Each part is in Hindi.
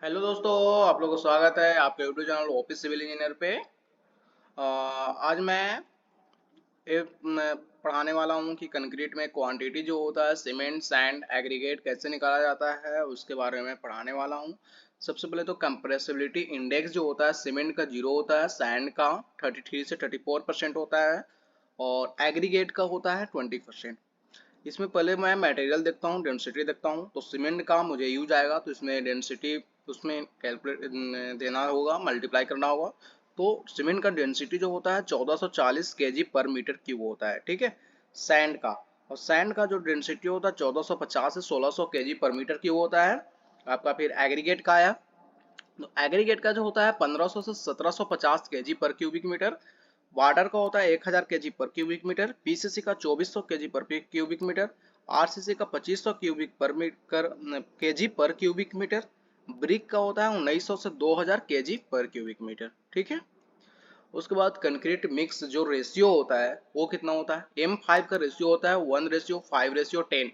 हेलो दोस्तों, आप लोगों को स्वागत है आपके YouTube channel office civil engineer पे। आज मैं पढ़ाने वाला हूँ कि कंक्रीट में क्वांटिटी जो होता है सीमेंट सैंड एग्रीगेट कैसे निकाला जाता है उसके बारे में पढ़ाने वाला हूँ। सबसे पहले तो कंप्रेसिबिलिटी इंडेक्स जो होता है सीमेंट का 0 होता है, सैंड का 33 से 34% होता है और एग्रीगेट का होता है 20%। इसमें पहले मैं मटेरियल देखता हूँ, डेंसिटी देखता हूँ। तो सीमेंट का मुझे यूज आएगा तो इसमें डेंसिटी उसमें कैलकुलेट देना होगा, मल्टीप्लाई करना होगा। तो सीमेंट का डेंसिटी जो होता है 1440 केजी पर मीटर क्यूब होता है, ठीक है। सैंड का, और सैंड का जो डेंसिटी होता है 1450 से 1600 केजी पर मीटर क्यूब होता है आपका। फिर एग्रीगेट का आया, तो एग्रीगेट का जो होता है 1500 से 1750 केजी पर क्यूबिक मीटर। वाटर का होता है 1000 केजी पर क्यूबिक मीटर। पीसीसी का 2400 केजी पर क्यूबिक मीटर। आरसीसी का 2500 क्यूबिक पर केजी पर क्यूबिक मीटर। ब्रिक का होता है 1900 से 2000 केजी पर क्यूबिक मीटर, ठीक है। उसके बाद कंक्रीट मिक्स जो रेशियो होता है वो कितना होता है, M5 का रेशियो होता है 1:5:10,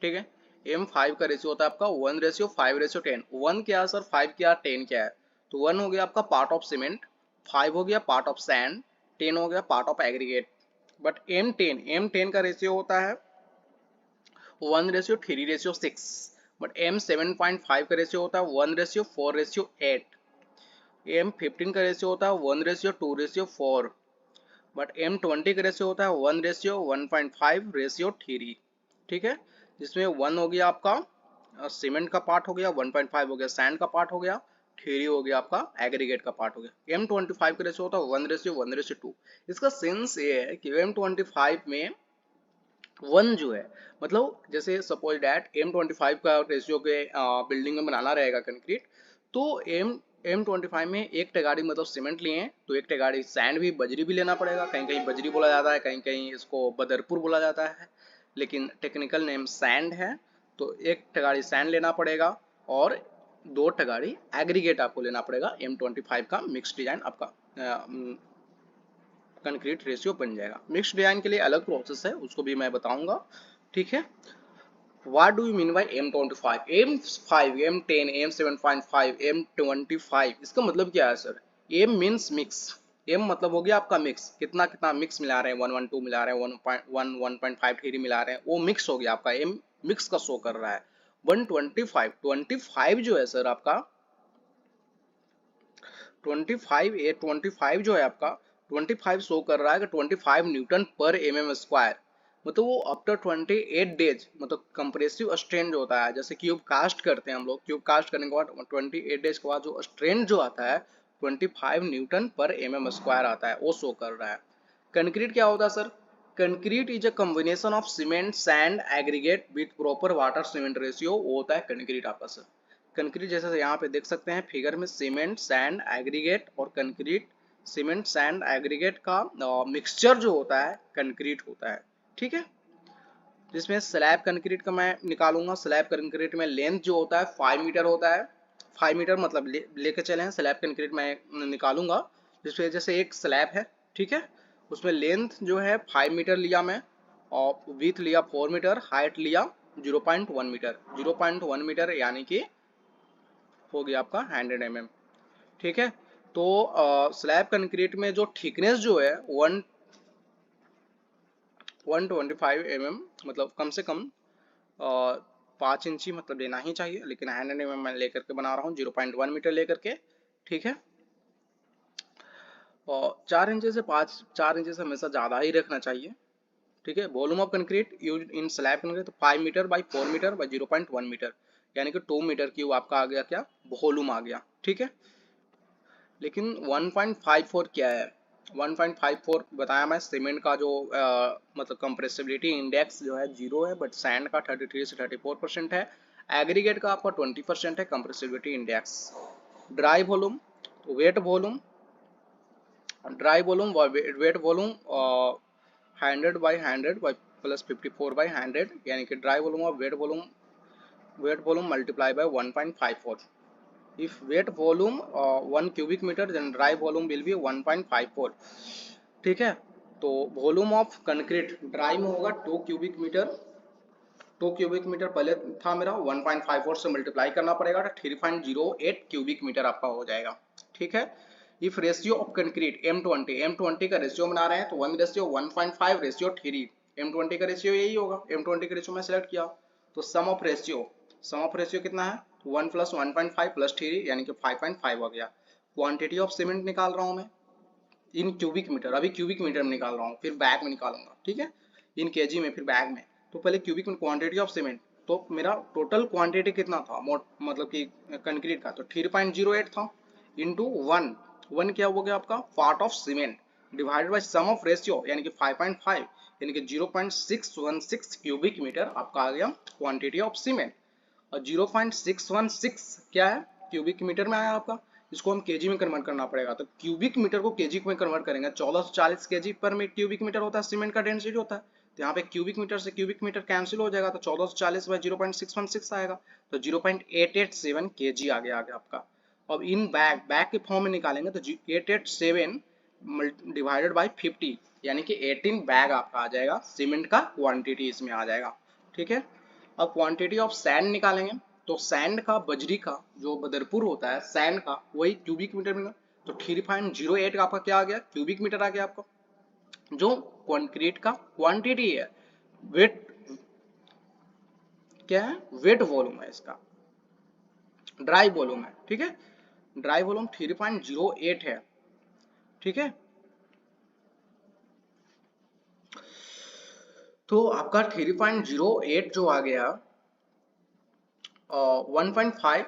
ठीक है। M5 का रेशियो होता है आपका 1:5:10। 1 क्या है सर, 5 क्या, 10 क्या है। तो 1 हो गया आपका पार्ट ऑफ सीमेंट, 5 हो गया पार्ट ऑफ सैंड, 10 हो गया part of aggregate. But M10 का रेशियो होता है 1:3:6। बट M7.5 का रेशियो होता है 1:4:8। M15 का रेशियो होता है 1:2:4। बट M20 का रेशियो होता है 1:1.5:3, ठीक है। जिसमें 1 हो गया आपका सीमेंट का पार्ट हो गया, 1.5 हो गया सैंड का पार्ट हो गया, 3 हो गया आपका एग्रीगेट का पार्ट हो गया। M25 का रेशियो होता है 1:1:2। इसका सेंस ये है कि M25 में 1 जो है, मतलब जैसे सपोज डैट M25 का रेशियो के बिल्डिंग में बनाना रहेगा कंक्रीट, तो M25 में एक टेगाड़ी मतलब सीमेंट लिए हैं तो एक टेगाड़ी सैंड भी, बजरी भी लेना पड़ेगा। कहीं कहीं बजरी बोला जाता है, कहीं कहीं इसको बदरपुर बोला जाता है, लेकिन टेक्निकल नेम सैंड है। तो एक टेगाड़ी सैंड लेना पड़ेगा और 2 टेगाड़ी एग्रीगेट आपको लेना पड़ेगा। M25 का मिक्स डिजाइन आपका कंक्रीट रेशियो बन जाएगा। मिक्स डिजाइन के लिए अलग प्रोसेस है, उसको भी मैं बताऊंगा, ठीक है। What do you mean by M25? M5, M10, M7.5, M25, इसका मतलब क्या है sir. M means mix। M मतलब हो गया आपका मिक्स, कितना कितना मिक्स मिला रहे हैं, 112 मिला रहे हैं, 1.1 1.53 मिला रहे हैं, वो मिक्स हो गया आपका। M मिक्स का शो कर रहा है। 125 जो है सर आपका 25 जो है आपका 25 शो कर रहा है कि 25 न्यूटन पर mm स्क्वायर। मतलब वो आफ्टर 28 डेज, मतलब कंप्रेसिव स्ट्रेन जो होता है, जैसे क्यूब कास्ट करते हैं हम लोग, क्यूब कास्ट करने के बाद 28 डेज के बाद जो स्ट्रेन जो आता है 25 न्यूटन पर mm स्क्वायर आता है, वो शो कर रहा है। कंक्रीट क्या होता है sir, concrete is a combination of cement sand aggregate with proper water cement ratio, वो होता है कंक्रीट आपका सर। कंक्रीट जैसे यहाँ पे देख सकते हैं फिगर में, सीमेंट सैंड एग्रीगेट और कंक्रीट, सीमेंट सैंड एग्रीगेट का मिक्सचर जो होता है कंक्रीट होता है, ठीक है। जिसमें स्लैब कंक्रीट का मैं निकालूंगा। स्लैब कंक्रीट में लेंथ जो होता है 5 मीटर होता है। 5 मीटर मतलब लेके चले हैं, स्लैब कंक्रीट में निकालूंगा। जिसमें जैसे एक स्लैब है, ठीक है, उसमें लेंथ जो है 5 मीटर लिया मैं, और विथ लिया 4 मीटर, हाइट लिया 0.1 मीटर। 0.1 मीटर यानी कि हो गया आपका 100 mm, ठीक है। तो स्लैब कंक्रीट में जो थिकनेस जो है 125 mm, मतलब कम से कम 5 इंची मतलब लेना ही चाहिए, लेकिन 100 mm मैं लेकर के बना रहा हूँ 0.1 मीटर लेकर के, ठीक है। और 4 इंची से 4 इंची से हमेशा ज़्यादा ही रखना चाहिए, ठीक है। Volume of concrete use in slab concrete, तो 5 meter by 4 meter by 0.1 meter, यानी कि 2 मीटर की आपका आ गया क्या, वॉल्यूम आ गया, ठीक है। लेकिन 1.54 क्या है, 1.54 बताया मैं। सीमेंट का जो मतलब कंप्रेसिबिलिटी इंडेक्स जो है 0 है, बट सैंड का 33 से 34% है। एग्रीगेट का आपका 20% है compressibility index. Dry volume, wet volume, dry volume wet volume 100/100 by plus 54/100, यानी कि ड्राई वॉल्यूम और wet volume multiply by 1.54। If weight volume 1 cubic meter, then dry volume will be 1.54, ठीक है। तो वॉल्यूम ऑफ कंक्रीट ड्राई में होगा 2 क्यूबिक मीटर, 2 क्यूबिक मीटर पहले था मेरा, 1.54 से मल्टीप्लाई करना पड़ेगा तो 3.08 क्यूबिक मीटर आपका हो जाएगा। ठीक है। If ratio of concrete M20 का रेशियो बना रहे हैं तो 1 रेशियो 1.5 रेशियो 3, M20 का रेशियो यही होगा, M20 का रेशियो मैं सेलेक्ट किया। तो सम ऑफ रेशियो कितना है, 1 + 1.5 + 3 यानी कि 5.5 हो गया। क्वांटिटी ऑफ सीमेंट निकाल रहा हूँ मैं इन क्यूबिक मीटर, अभी क्यूबिक मीटर में निकाल रहा हूँ, फिर बैग में निकालूंगा। ठीक है, इन केजी में, फिर बैग में। तो पहले क्यूबिक में क्वांटिटी ऑफ सीमेंट, तो मेरा टोटल क्वांटिटी कितना था मतलब कि कंक्रीट का, तो 3.08 था इंटू 1 क्या हो गया आपका, part of cement, divided by sum of ratio यानी कि 5.5 यानी कि 0.616 क्यूबिक मीटर आपका आ गया क्वांटिटी ऑफ सीमेंट। और 0.616 क्या है, क्यूबिक मीटर में आया आपका। इसको हम केजी में कन्वर्ट करना पड़ेगा, तो क्यूबिक मीटर को केजी में कन्वर्ट करेंगे, 1440 केजी पर क्यूबिक मीटर होता है सीमेंट का डेंसिटी होता है। तो यहाँ पे क्यूबिक मीटर से क्यूबिक मीटर कैंसिल हो जाएगा, तो 1440 बाय 0.616 आएगा, तो 0.887 केजी आ गया आपका। अब इन बैग के फॉर्म में निकालेंगे तो 887 डिवाइडेड बाय 50 यानी कि 18 बैग आपका आ जाएगा, सीमेंट का क्वांटिटी इसमें आ जाएगा। ठीक है। अब क्वांटिटी ऑफ सैंड निकालेंगे, तो सैंड का, बजरी का जो बदरपुर होता है सैंड का, वही क्यूबिक मीटर में, तो 3.08 आपका क्या आ गया, क्यूबिक मीटर आ गया आपका, जो कंक्रीट का क्वांटिटी है। वेट क्या है, वेट वॉल्यूम है इसका, ड्राई वॉल्यूम है। ठीक है, ड्राई वॉल्यूम 3.08 है। ठीक है, तो आपका 3.08 जो आ गया 1.5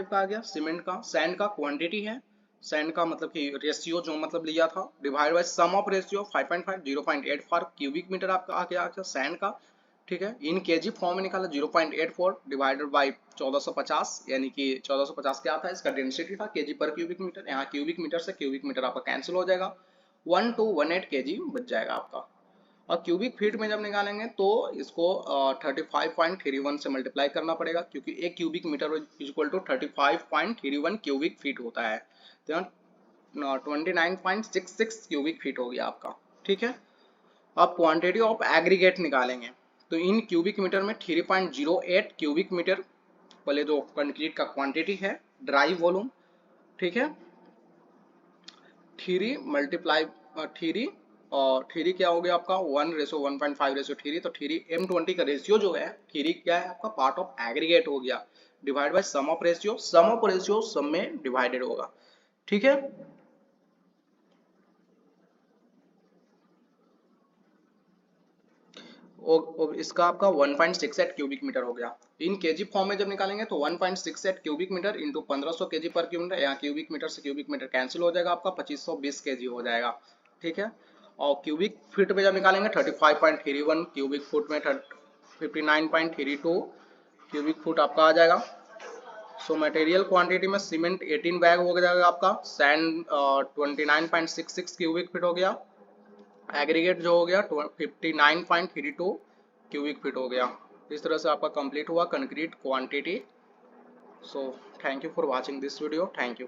का आ गया सीमेंट का, सैंड का क्वांटिटी है, सैंड का मतलब कि रेशियो जो मतलब लिया था, divide by sum of ratio 5.5 0.84 cubic meter आपका आ गया सैंड का। ठीक है, इन केजी फॉर्म में निकाला 0.84 डिवाइडेड बाय 1450 यानी कि 1450 क्या था, इसका डेंसिटी था केजी पर क्यूबिक मीटर। यहाँ क्यूबिक मीटर से क्यूबिक मीटर आपका कैंसिल हो जाएगा, 1218 केजी बच जाएगा आपका। और क्यूबिक फीट में जब निकालेंगे तो इसको 35.31 से मल्टीप्लाई करना पड़ेगा, क्योंकि एक cubic meter equal to 35.31 cubic feet होता है, तो यहाँ 29.66 क्यूबिक फीट हो गया आपका। ठीक है। अब क्वांटिटी ऑफ एग्रीगेट निकालेंगे, तो इन क्यूबिक मीटर में 3.08 क्यूबिक मीटर, पहले जो कंक्रीट का क्वांटिटी है, ड्राई वॉल्यूम। ठीक है, 3 मल्टीप्लाई 3 और 3 क्या हो गया आपका 1:1.5:3, तो 3 M20 का रेशियो जो है 3 क्या है आपका, पार्ट ऑफ एग्रीगेट हो गया, divide by sum of ratio sum में डिवाइडेड होगा। ठीक है। इसका आपका 1.68 क्यूबिक मीटर हो गया। इन केजी फॉर्म में जब निकालेंगे तो 1.68 क्यूबिक मीटर इंटू 1500 केजी पर क्यूबिक, यहाँ क्यूबिक मीटर से क्यूबिक मीटर कैंसिल हो जाएगा, आपका 2520 केजी हो जाएगा। ठीक है। और क्यूबिक फीट में जब निकालेंगे 35.31 क्यूबिक फुट में 59.32 क्यूबिक फुट आपका आ जाएगा। सो मटेरियल क्वांटिटी में सीमेंट 18 बैग हो जाएगा आपका, सैंड 29.66 क्यूबिक फीट हो गया, एग्रीगेट जो हो गया 59.32 क्यूबिक फीट हो गया। इस तरह से आपका कंप्लीट हुआ concrete quantity. So thank you for watching this video, thank you.